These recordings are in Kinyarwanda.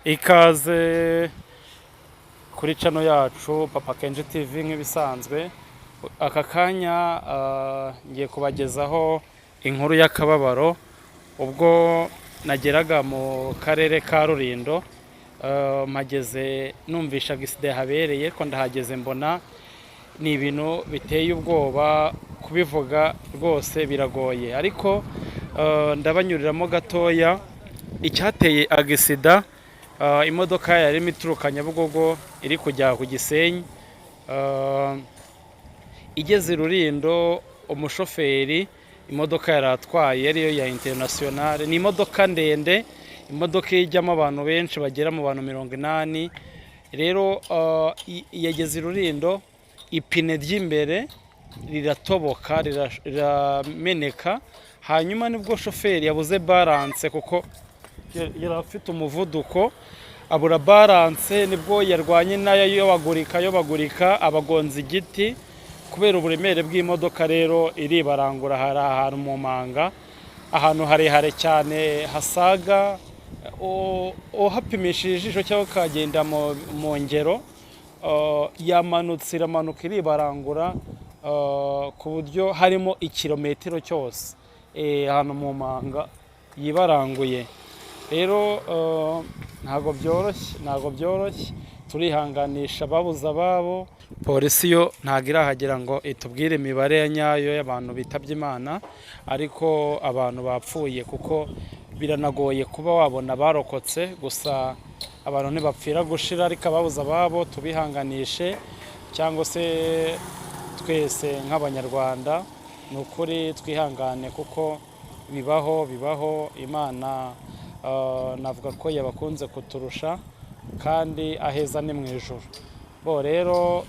Ikaze kuri chano yacu Papa Kenji TV nk'ibisanzwe. Aka kanya ngiye kubagezaho inkuru y'akababaro ubwo nageraga mu karere ka Rulindo. Mageze numvisha giside habereye ko ndahageze mbona ni ibintu biteye ubwoba, kubivuga rwose biragoye, ariko ndabanyuriramo gatoya. Icyateye agisida, imodoka yari imituruka Nyabugogo iri kujya ku Gisenyi, igeze Rulindo umushoferi imodoka yaratwaye ariyo ya International. Ni imodoka ndende, imodoka ijyamo abantu benshi bagera mu bantu 80. Rero yageze Rulindo, ipine ry'imbere riratoboka rirameneka, hanyuma nibwo shoferi yabuze balance kuko yari afite umuvuduko, abura balance, nibwo yarwanye nayo yobagurika abagonza igiti kubera uburemere bw'imodoka. Rero iribarangura, hari ahantu mu manga, ahantu harehare cyane hasaga uhapimishije ijisho cyangwa kagenda mu ngero, yamanutse iramanuka iribarangura ku buryo harimo ikilometero cyose ahantu mu manga yibaranguye. Rero ntago byoroshye, turihanganisha babuza babo. Polisi yo ntago irahagera ngo itubwire imibare ya nyayo y'abantu bitabye Imana, ariko abantu bapfuye kuko biranagoye kuba wabona barokotse. Gusa abantu ntibapfira gushira, ariko ababuza babo tubihanganishe, cyangwa se twese nk'abanyarwanda ni ukuri twihangane kuko bibaho. Imana navuga ko yabakunze kuturusha, kandi aheza ni mu ijuru. Bo rero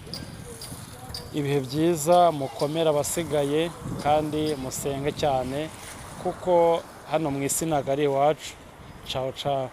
ibihe byiza, mukomera abasigaye kandi musenge cyane kuko hano mu isi ntago ari iwacu. Ciao ciao.